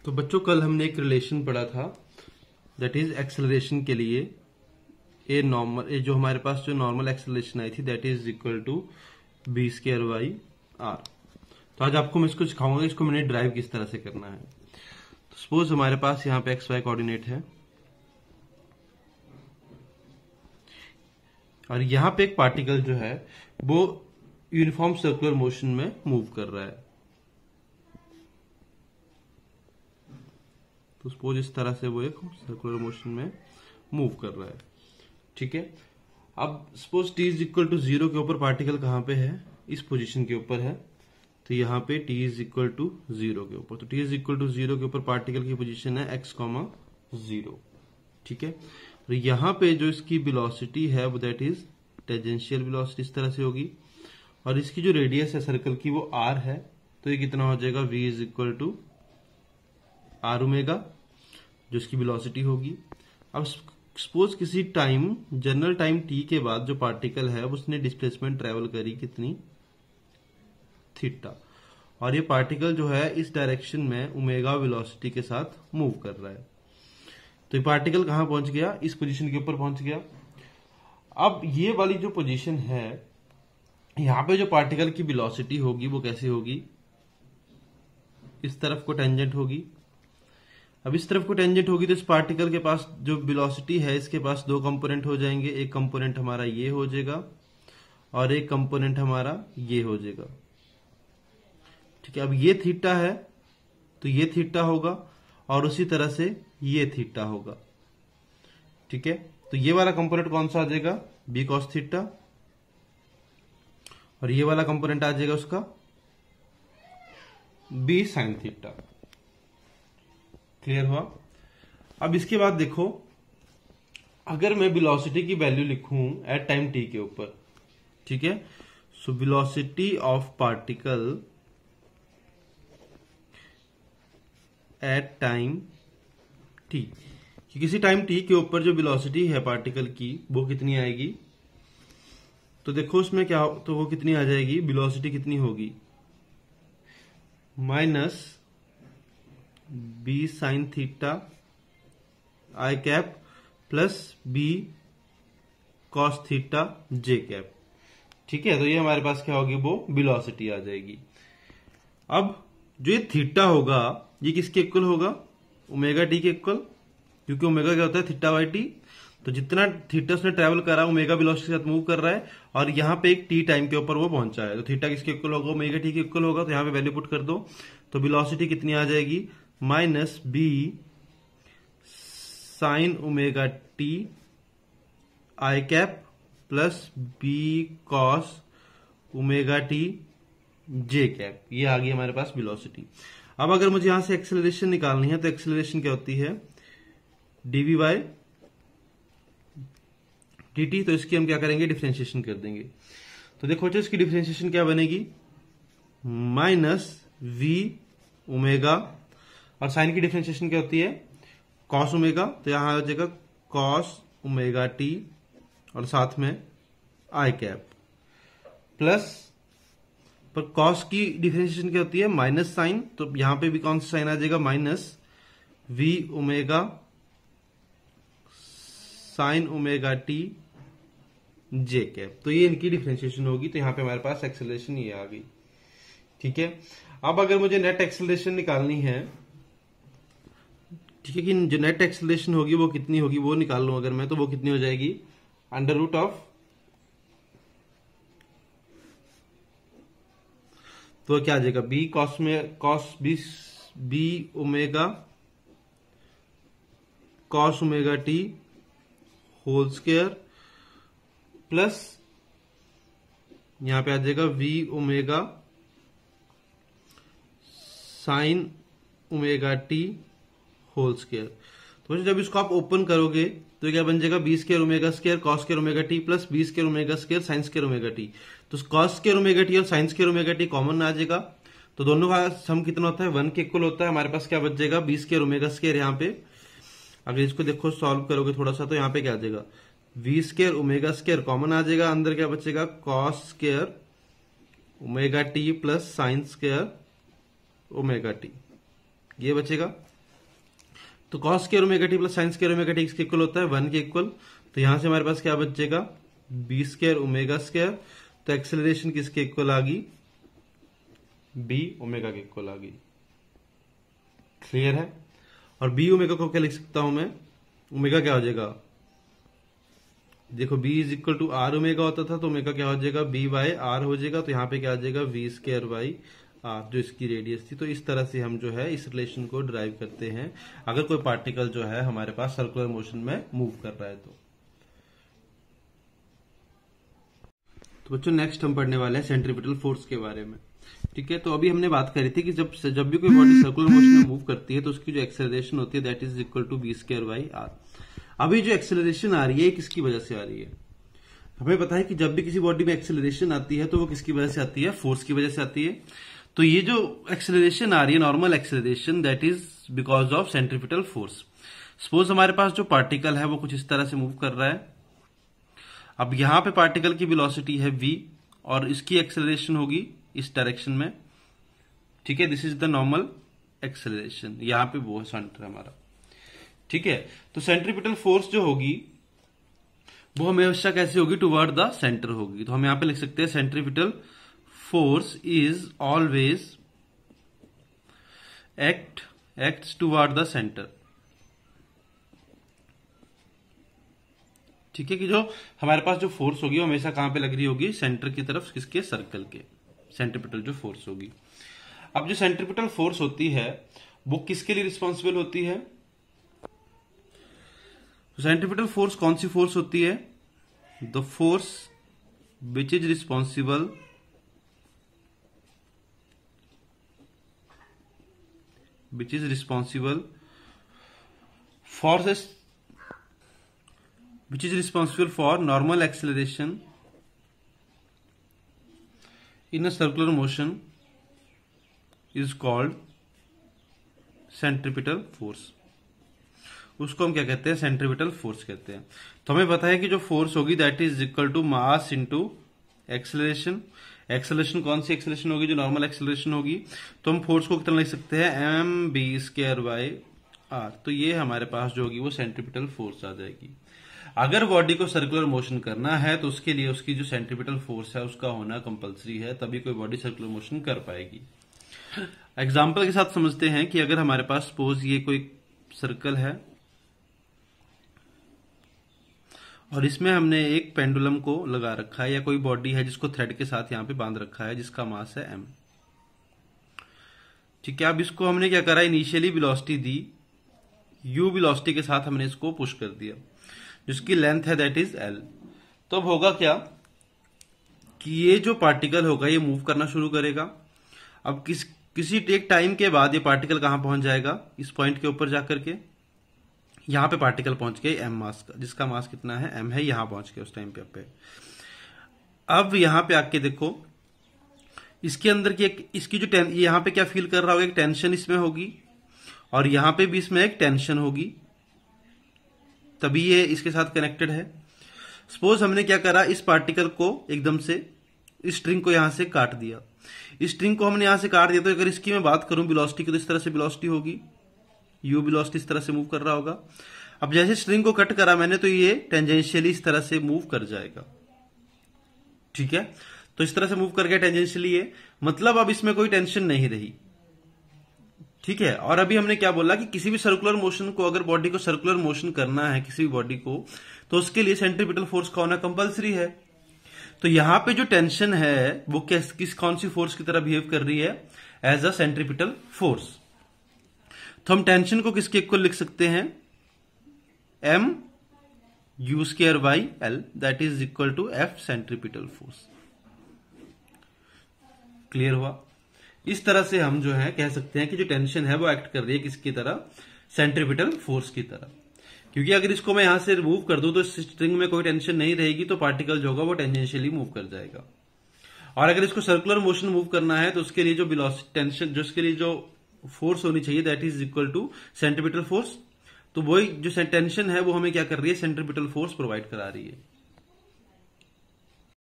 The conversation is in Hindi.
तो बच्चों कल हमने एक रिलेशन पढ़ा था, दैट इज एक्सेलरेशन के लिए ए नॉर्मल, ये जो हमारे पास जो नॉर्मल एक्सेलरेशन आई थी that is equal to v square by r. तो आज आपको मैं इसको सिखाऊंगा, इसको मैंने ड्राइव किस तरह से करना है। तो सपोज हमारे पास यहाँ पे एक्स वाई कोऑर्डिनेट है और यहाँ पे एक पार्टिकल जो है वो यूनिफॉर्म सर्कुलर मोशन में मूव कर रहा है। तो सपोज इस तरह से वो एक सर्कुलर मोशन में मूव कर रहा है, ठीक है। अब suppose t is equal to 0 के ऊपर पार्टिकल कहाँ पे है, इस पोजीशन के ऊपर है। तो यहाँ पे t इज इक्वल टू 0 के ऊपर, तो t इज इक्वल टू 0 के ऊपर पार्टिकल की पोजीशन है x, 0, ठीक है। तो यहाँ पे जो इसकी वेलोसिटी है वो दैट इज टेंजेंशियल वेलोसिटी इस तरह से होगी, और इसकी जो रेडियस है सर्कल की वो r है। तो ये कितना हो जाएगा, v is equal to r omega, जो इसकी वेलोसिटी होगी। अब सपोज किसी टाइम, जनरल टाइम t के बाद जो पार्टिकल है उसने डिस्प्लेसमेंट ट्रेवल करी कितनी, थीटा, और ये पार्टिकल जो है इस डायरेक्शन में ओमेगा वेलोसिटी के साथ मूव कर रहा है। तो ये पार्टिकल कहां पहुंच गया, इस पोजीशन के ऊपर पहुंच गया। अब ये वाली जो पोजीशन है, यहां पे जो पार्टिकल की वेलोसिटी होगी वो कैसे होगी, इस तरफ को टेंजेंट होगी। अब इस तरफ को टेंजेंट होगी तो इस पार्टिकल के पास जो वेलोसिटी है इसके पास दो कंपोनेंट हो जाएंगे, एक कंपोनेंट हमारा ये हो जाएगा और एक कंपोनेंट हमारा ये हो जाएगा, ठीक है। अब ये थीटा है तो ये थीटा होगा और उसी तरह से ये थीटा होगा, ठीक है। तो ये वाला कंपोनेंट कौन सा आ जाएगा, बी कॉस थीटा, और ये वाला कंपोनेंट आ जाएगा उसका बी साइन थीटा। क्लियर हुआ। अब इसके बाद देखो, अगर मैं वेलोसिटी की वैल्यू लिखूं एट टाइम टी के ऊपर, ठीक है। So velocity of particle at time T, किसी टाइम टी के ऊपर जो वेलोसिटी है पार्टिकल की वो कितनी आएगी। तो देखो उसमें क्या, तो वो कितनी आ जाएगी, वेलोसिटी कितनी होगी, minus B sine theta I cap plus B cos theta J cap, ठीक है। तो ये हमारे पास क्या होगी, वो वेलोसिटी आ जाएगी। अब जो ये थीटा होगा ये किसके इक्वल होगा, ओमेगा टी के इक्वल, क्योंकि ओमेगा क्या होता है, थीटा बाई टी। तो जितना थीटा उसने ट्रेवल करा ओमेगा वेलोसिटी के साथ मूव कर रहा है, और यहाँ पे एक टी टाइम के ऊपर वो पहुंचा है, तो थीटा किसके इक्वल होगा, ओमेगा टी के इक्वल होगा। तो यहाँ पे वैल्यू पुट कर दो, तो वेलोसिटी कितनी आ जाएगी, minus B sine omega t i cap plus B cos omega t j cap. ये आ गई हमारे पास वेलोसिटी। अब अगर मुझे यहां से एक्सेलरेशन निकालनी है तो एक्सेलरेशन क्या होती है, डीवी बाय dt। तो इसकी हम क्या करेंगे, डिफरेंशिएशन कर देंगे। तो देखो बच्चों इसकी डिफरेंशिएशन क्या बनेगी, माइनस वी ओमेगा, और साइन की डिफरेंशिएशन क्या होती है, कॉस ओमेगा। तो यहां आ जाएगा कॉस ओमेगा टी और साथ में आई कैप, प्लस पर कॉस की डिफरेंशिएशन क्या होती है, माइनस साइन। तो यहां पे भी कौन सा साइन आ जाएगा, minus v omega sine omega t j cap. तो ये इनकी डिफरेंशिएशन होगी। तो यहां पे हमारे पास एक्सेलरेशन ये आ गई, ठीक है। अब अगर मुझे नेट एक्सेलरेशन निकालनी है, ठीक है, कि जो नेट एक्सेलरेशन होगी वो कितनी होगी वो निकाल लूं अगर मैं, तो वो कितनी हो जाएगी, अंडर रूट ऑफ, तो क्या आ जाएगा, बी कॉस में cos v omega cos omega t whole square plus यहां पे आ जाएगा v omega sine omega t whole square. तो जब इसको आप ओपन करोगे तो क्या बन जाएगा, B square omega square cos square omega T plus B square omega square sine square omega T. तो कॉस स्क्वायर ओमेगा टी और sine square omega T common आ जाएगा, तो दोनों का सम कितना होता है, 1 के इक्वल होता है। हमारे पास क्या बच जाएगा, बी स्क्वायर ओमेगा स्क्वायर। यहाँ पे अगर इसको देखो सॉल्व करोगे थोड़ा सा, तो यहाँ पे क्या आ जाएगा, V square omega square common आ जाएगा, अंदर क्या बचेगा, cos square omega T plus sine square omega T, ये बचेगा। तो cos square omega T plus sine square omega T किसके इक्वल होता है, 1 के इक्वल। तो यहां से हमारे पास क्या बचेगा, बी स्क्वायर ओमेगा स्क्वायर। तो एक्सेलरेशन किसके इक्वल आ गई, बी ओमेगा के इक्वल आ गई। क्लियर है। और बी ओमेगा को क्या लिख सकता हूं मैं, ओमेगा क्या हो जाएगा, देखो v is equal to r omega होता था, तो ओमेगा क्या हो जाएगा, बी बाय आर हो जाएगा। तो यहाँ पे क्या आ जाएगा, वी स्क्वायर बाई आर, जो इसकी रेडियस थी। तो इस तरह से हम जो है इस रिलेशन को ड्राइव करते हैं अगर कोई पार्टिकल जो है हमारे पास सर्कुलर मोशन में मूव कर रहा है तो बच्चों नेक्स्ट हम पढ़ने वाले हैं सेंट्रीपिटल फोर्स के बारे में। ठीक है, तो अभी हमने बात करी थी कि जब भी कोई बॉडी सर्कुलर मोशन में मूव करती है तो उसकी जो एक्सेलरेशन होती है that is equal to v square by r. अभी जो एक्सेलरेशन आ रही है किसकी वजह से आ रही है, हमें पता है कि जब भी किसी बॉडी में एक्सेलरेशन आती है तो वो किसकी वजह से आती है, फोर्स की वजह से आती है। तो ये जो एक्सेलरेशन आ रही है normal acceleration that is because of centripetal force. Suppose हमारे पास जो पार्टिकल है वो कुछ इस तरह से मूव कर रहा है। अब यहां पे पार्टिकल की वेलोसिटी है v और इसकी एक्सेलरेशन होगी इस डायरेक्शन में। ठीक है, this is the normal acceleration, यहां पे वो सेंटर हमारा। ठीक है, तो सेंट्रीपिटल फोर्स जो होगी वो हमेशा कैसे होगी, टुवर्ड द सेंटर होगी। तो हम यहां पे लिख सकते हैं centripetal force is always acts toward the centre. ठीक है, कि जो हमारे पास जो फोर्स होगी वो हमेशा कहां पे लग रही होगी, सेंटर की तरफ, किसके, सर्कल के। सेंट्रीपिटल जो फोर्स होगी, अब जो सेंट्रीपिटल फोर्स होती है वो किसके लिए रिस्पॉन्सिबल होती है, तो सेंट्रीपिटल फोर्स कौन सी फोर्स होती है, the force which is responsible for normal acceleration in a circular motion is called centripetal force। उसको हम क्या कहते हैं, सेंट्रीपिटल फोर्स कहते हैं। तो हमें पता है कि जो फोर्स होगी that is equal to mass into acceleration. Acceleration कौन सी एक्सेलरेशन होगी, जो नॉर्मल एक्सेलरेशन होगी। तो हम फोर्स को कितना लिख सकते हैं, m b square by r. तो ये हमारे पास जो होगी वो सेंट्रीपिटल फोर्स आ जाएगी। अगर बॉडी को सर्कुलर मोशन करना है तो उसके लिए उसकी जो सेंट्रीपिटल फोर्स है उसका होना कंपलसरी है, तभी कोई बॉडी सर्कुलर मोशन कर पाएगी। एग्जाम्पल के साथ समझते हैं कि अगर हमारे पास सपोज ये कोई सर्कल है और इसमें हमने एक पेंडुलम को लगा रखा है, या कोई बॉडी है जिसको थ्रेड के साथ यहां पे बांध रखा है जिसका मास है m। ठीक है, अब इसको हमने क्या करा, इनिशियली वेलोसिटी दी, u वेलोसिटी के साथ हमने इसको पुश कर दिया, जिसकी लेंथ है दैट इज l। तो अब होगा क्या कि ये जो पार्टिकल होगा ये मूव करना शुरू करेगा। अब किसी एक टाइम के बाद ये पार्टिकल कहां पहुंच जाएगा, इस पॉइंट के ऊपर जाकर के यहां पे पार्टिकल पहुंच गए m मास का, जिसका मास कितना है m है, यहां पहुंच गए उस टाइम पे। अब यहां पे आके देखो इसके अंदर की इसकी जो यहां पे क्या फील कर रहा होगा, एक टेंशन इसमें होगी और यहां पे भी इसमें एक टेंशन होगी, तभी ये इसके साथ कनेक्टेड है। सपोज हमने क्या करा, इस पार्टिकल को एकदम से इस स्ट्रिंग को यहां से काट दिया, इस स्ट्रिंग को हमने यहां से काट दिया। तो अगर इसकी मैं बात करूं वेलोसिटी की, तो इस तरह से वेलोसिटी होगी, यू वेलोसिटी इस तरह से मूव कर रहा होगा। अब जैसे स्ट्रिंग को कट करा मैंने तो ये टेंजेंशियली इस तरह से मूव कर जाएगा। ठीक है, तो इस तरह से मूव कर गया टेंजेंशियली, ये मतलब अब इसमें कोई टेंशन नहीं रही। ठीक है, और अभी हमने क्या बोला कि किसी भी सर्कुलर मोशन को, अगर बॉडी को सर्कुलर मोशन करना है किसी भी बॉडी को, तो उसके लिए सेंट्रीपिटल फोर्स का होना कंपलसरी है। तो यहां पे जो टेंशन है वो कौन सी फोर्स की तरह बिहेव कर रही है, एज अ सेंट्रीपिटल फोर्स। तो हम टेंशन को किसके इक्वल लिख सकते हैं, m u square by l that is equal to f centripetal force. Clear हुआ। इस तरह से हम जो है कह सकते हैं कि जो टेंशन है वो एक्ट कर रही है किसकी तरह, सेंट्रीपिटल फोर्स की तरह। क्योंकि अगर इसको मैं यहां से रिमूव कर दूं तो इस स्ट्रिंग में कोई टेंशन नहीं रहेगी, तो पार्टिकल जो होगा वो टेंजेंशियली मूव कर जाएगा। और अगर इसको सर्कुलर मोशन मूव करना है तो उसके लिए जो वेलोसिटी टेंशन, जो उसके लिए जो फोर्स होनी चाहिए that is equal to centripetal force. तो वही जो टेंशन है वो हमें क्या कर रही है, सेंट्रीपिटल फोर्स प्रोवाइड करा रही है।